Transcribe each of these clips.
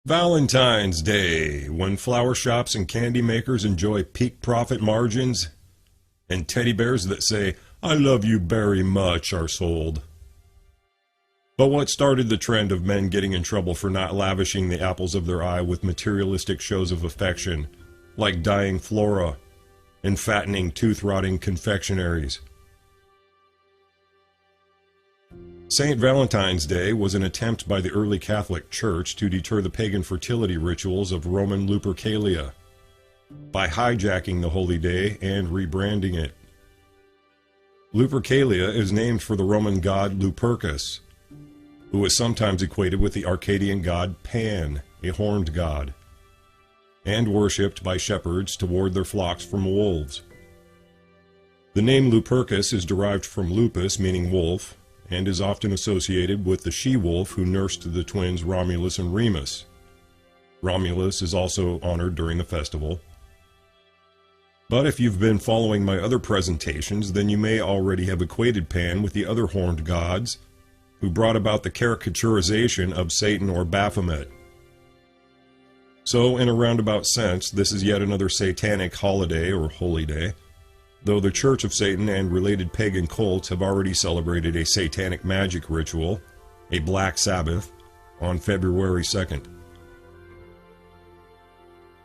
Valentine's Day, when flower shops and candy makers enjoy peak profit margins, and teddy bears that say, "I love you very much," are sold. But what started the trend of men getting in trouble for not lavishing the apples of their eye with materialistic shows of affection, like dyeing flora and fattening tooth-rotting confectionaries? St. Valentine's Day was an attempt by the early Catholic Church to deter the pagan fertility rituals of Roman Lupercalia by hijacking the holy day and rebranding it. Lupercalia is named for the Roman god Lupercus, who is sometimes equated with the Arcadian god Pan, a horned god, and worshipped by shepherds to ward their flocks from wolves. The name Lupercus is derived from lupus, meaning wolf, and is often associated with the she-wolf who nursed the twins Romulus and Remus. Romulus is also honored during the festival. But if you've been following my other presentations, then you may already have equated Pan with the other horned gods who brought about the caricaturization of Satan or Baphomet. So, in a roundabout sense, this is yet another satanic holiday or holy day, though the Church of Satan and related pagan cults have already celebrated a satanic magic ritual, a Black Sabbath, on February 2nd.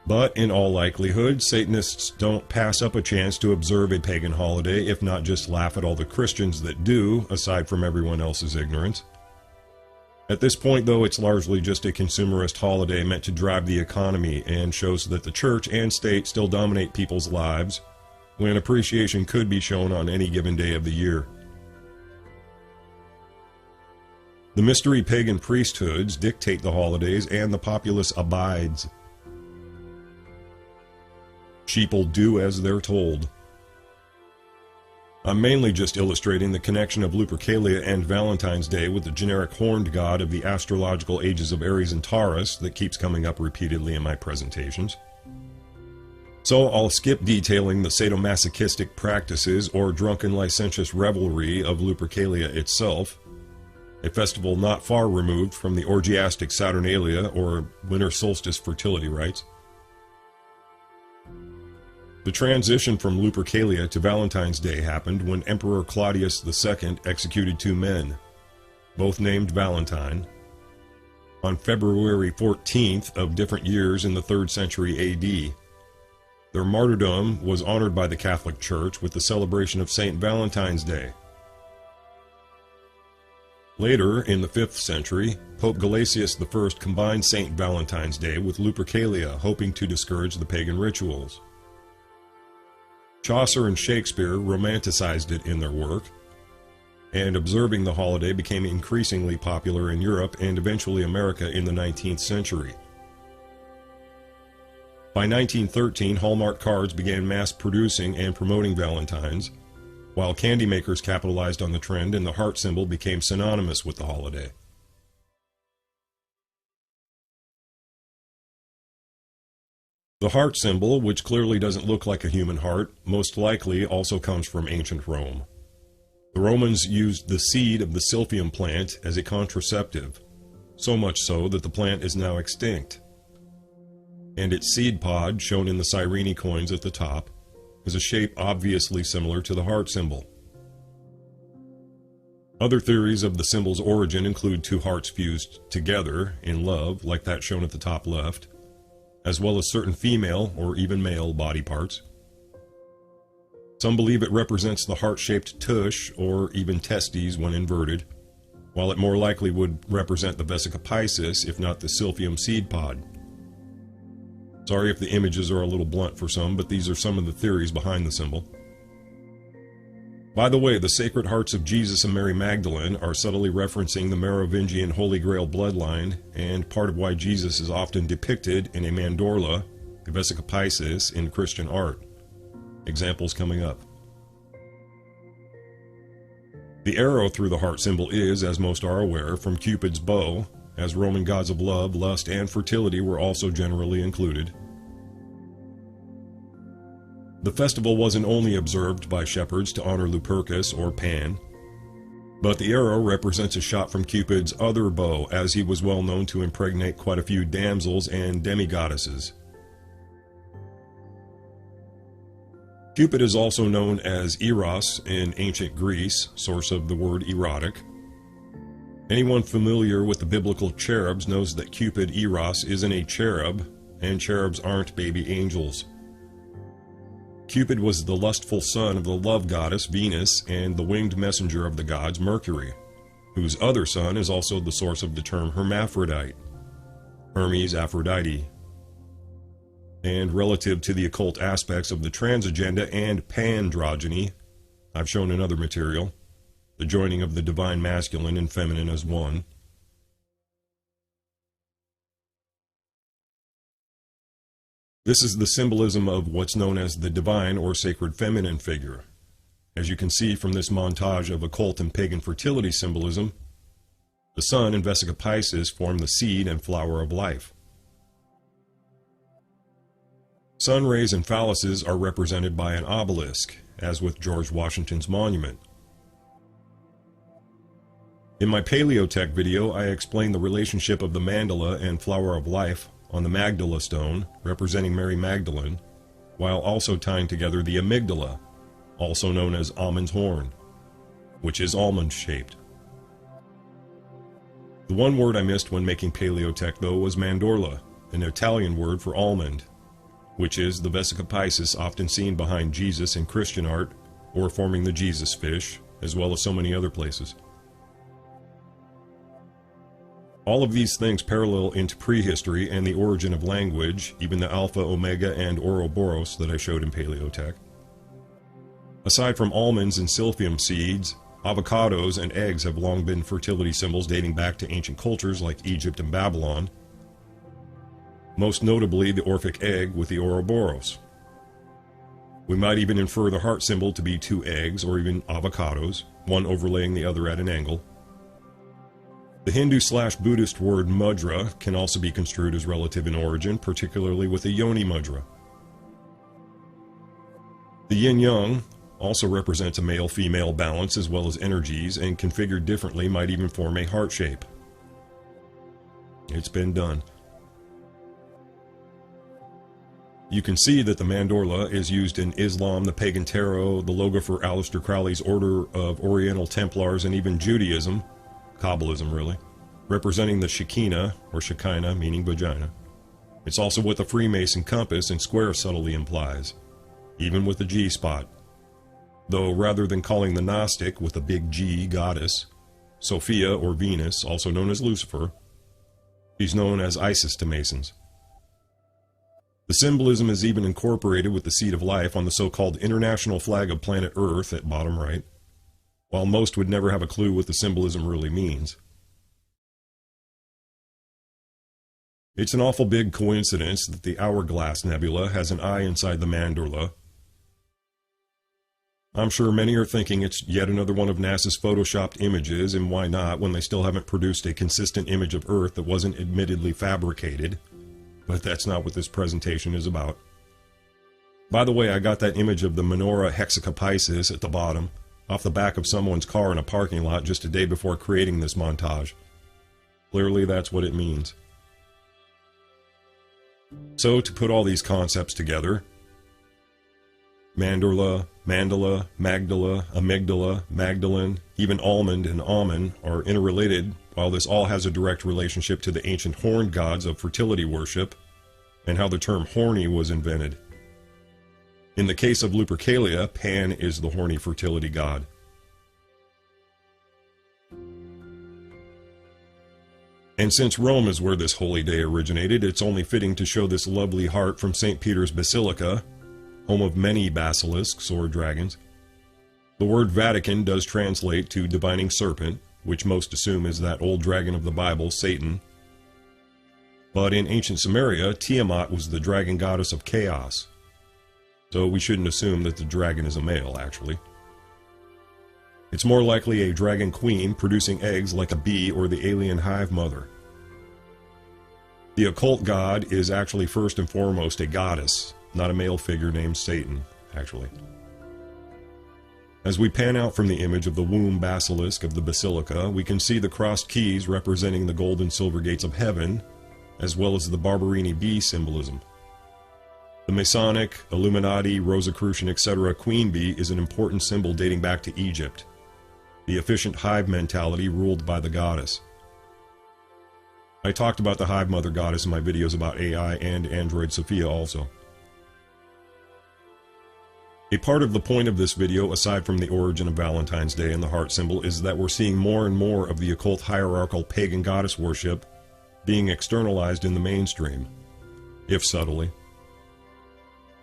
But in all likelihood, Satanists don't pass up a chance to observe a pagan holiday, if not just laugh at all the Christians that do, aside from everyone else's ignorance. At this point, though, it's largely just a consumerist holiday meant to drive the economy and shows that the church and state still dominate people's lives, when appreciation could be shown on any given day of the year. The mystery pagan priesthoods dictate the holidays and the populace abides. Sheeple do as they're told. I'm mainly just illustrating the connection of Lupercalia and Valentine's Day with the generic horned god of the astrological ages of Aries and Taurus that keeps coming up repeatedly in my presentations. So I'll skip detailing the sadomasochistic practices or drunken licentious revelry of Lupercalia itself, a festival not far removed from the orgiastic Saturnalia or winter solstice fertility rites. The transition from Lupercalia to Valentine's Day happened when Emperor Claudius II executed two men, both named Valentine, on February 14th of different years in the 3rd century AD. Their martyrdom was honored by the Catholic Church with the celebration of St. Valentine's Day. Later, in the 5th century, Pope Gelasius I combined St. Valentine's Day with Lupercalia, hoping to discourage the pagan rituals. Chaucer and Shakespeare romanticized it in their work, and observing the holiday became increasingly popular in Europe and eventually America in the 19th century. By 1913, Hallmark cards began mass producing and promoting Valentine's, while candy makers capitalized on the trend and the heart symbol became synonymous with the holiday. The heart symbol, which clearly doesn't look like a human heart, most likely also comes from ancient Rome. The Romans used the seed of the silphium plant as a contraceptive, so much so that the plant is now extinct. And its seed pod, shown in the Cyrene coins at the top, is a shape obviously similar to the heart symbol. Other theories of the symbol's origin include two hearts fused together in love, like that shown at the top left, as well as certain female or even male body parts. Some believe it represents the heart-shaped tush or even testes when inverted, while it more likely would represent the vesica piscis, if not the silphium seed pod. Sorry if the images are a little blunt for some, but these are some of the theories behind the symbol. By the way, the Sacred Hearts of Jesus and Mary Magdalene are subtly referencing the Merovingian Holy Grail bloodline, and part of why Jesus is often depicted in a mandorla, a vesica piscis, in Christian art. Examples coming up. The arrow through the heart symbol is, as most are aware, from Cupid's bow, as Roman gods of love, lust, and fertility were also generally included. The festival wasn't only observed by shepherds to honor Lupercus or Pan. But the arrow represents a shot from Cupid's other bow, as he was well known to impregnate quite a few damsels and demigoddesses. Cupid is also known as Eros in ancient Greece, source of the word erotic. Anyone familiar with the biblical cherubs knows that Cupid, Eros, isn't a cherub, and cherubs aren't baby angels. Cupid was the lustful son of the love goddess Venus and the winged messenger of the gods Mercury, whose other son is also the source of the term hermaphrodite, Hermes Aphrodite. And relative to the occult aspects of the trans agenda and pandrogyny, I've shown in other material, the joining of the divine masculine and feminine as one. This is the symbolism of what's known as the divine or sacred feminine figure. As you can see from this montage of occult and pagan fertility symbolism, the sun and Vesica Piscis form the seed and flower of life. Sun rays and phalluses are represented by an obelisk, as with George Washington's monument. In my Paleotech video, I explained the relationship of the mandala and flower of life on the Magdala stone, representing Mary Magdalene, while also tying together the amygdala, also known as almond's horn, which is almond-shaped. The one word I missed when making Paleotech, though, was mandorla, an Italian word for almond, which is the Vesica Piscis often seen behind Jesus in Christian art, or forming the Jesus fish, as well as so many other places. All of these things parallel into prehistory and the origin of language, even the Alpha, Omega, and Ouroboros that I showed in Paleotech. Aside from almonds and silphium seeds, avocados and eggs have long been fertility symbols dating back to ancient cultures like Egypt and Babylon. Most notably the Orphic egg with the Ouroboros. We might even infer the heart symbol to be two eggs or even avocados, one overlaying the other at an angle. The Hindu/Buddhist word mudra can also be construed as relative in origin, particularly with the yoni mudra. The yin-yang also represents a male-female balance as well as energies, and configured differently might even form a heart shape. It's been done. You can see that the mandorla is used in Islam, the pagan tarot, the logo for Aleister Crowley's Order of Oriental Templars, and even Judaism, Kabbalism really, representing the Shekinah, or Shekinah, meaning vagina. It's also what the Freemason compass and square subtly implies, even with the G-spot. Though rather than calling the Gnostic, with a big G, goddess, Sophia or Venus, also known as Lucifer, she's known as Isis to Masons. The symbolism is even incorporated with the seed of life on the so-called international flag of planet Earth at bottom right, while most would never have a clue what the symbolism really means. It's an awful big coincidence that the Hourglass Nebula has an eye inside the mandorla. I'm sure many are thinking it's yet another one of NASA's photoshopped images, and why not when they still haven't produced a consistent image of Earth that wasn't admittedly fabricated. But that's not what this presentation is about. By the way, I got that image of the menorah Vesica Piscis at the bottom off the back of someone's car in a parking lot just a day before creating this montage. Clearly that's what it means. So to put all these concepts together, mandorla, mandala, Magdala, amygdala, Magdalene, even almond and almond are interrelated, while this all has a direct relationship to the ancient horned gods of fertility worship and how the term horny was invented. In the case of Lupercalia, Pan is the horny fertility god. And since Rome is where this holy day originated, it's only fitting to show this lovely heart from St. Peter's Basilica, home of many basilisks or dragons. The word Vatican does translate to divining serpent, which most assume is that old dragon of the Bible, Satan. But in ancient Samaria, Tiamat was the dragon goddess of chaos. So we shouldn't assume that the dragon is a male, actually. It's more likely a dragon queen producing eggs like a bee or the alien hive mother. The occult god is actually first and foremost a goddess, not a male figure named Satan, actually. As we pan out from the image of the womb basilisk of the basilica, we can see the crossed keys representing the gold and silver gates of heaven, as well as the Barberini bee symbolism. The Masonic, Illuminati, Rosicrucian, etc. queen bee is an important symbol dating back to Egypt, the efficient hive mentality ruled by the goddess. I talked about the hive mother goddess in my videos about AI and Android Sophia also. A part of the point of this video, aside from the origin of Valentine's Day and the heart symbol, is that we're seeing more and more of the occult hierarchical pagan goddess worship being externalized in the mainstream, if subtly.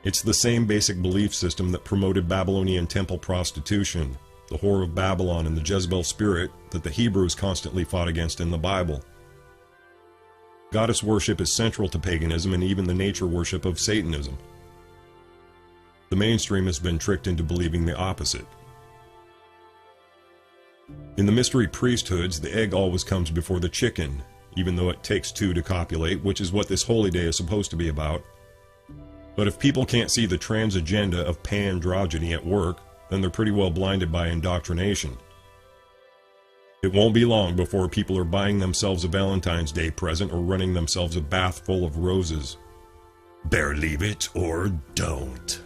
It's the same basic belief system that promoted Babylonian temple prostitution, the whore of Babylon, and the Jezebel spirit that the Hebrews constantly fought against in the Bible. Goddess worship is central to paganism and even the nature worship of Satanism. The mainstream has been tricked into believing the opposite. In the mystery priesthoods, the egg always comes before the chicken, even though it takes two to copulate, which is what this holy day is supposed to be about. But if people can't see the trans agenda of pandrogyny at work, then they're pretty well blinded by indoctrination. It won't be long before people are buying themselves a Valentine's Day present or running themselves a bath full of roses. Believe it or don't.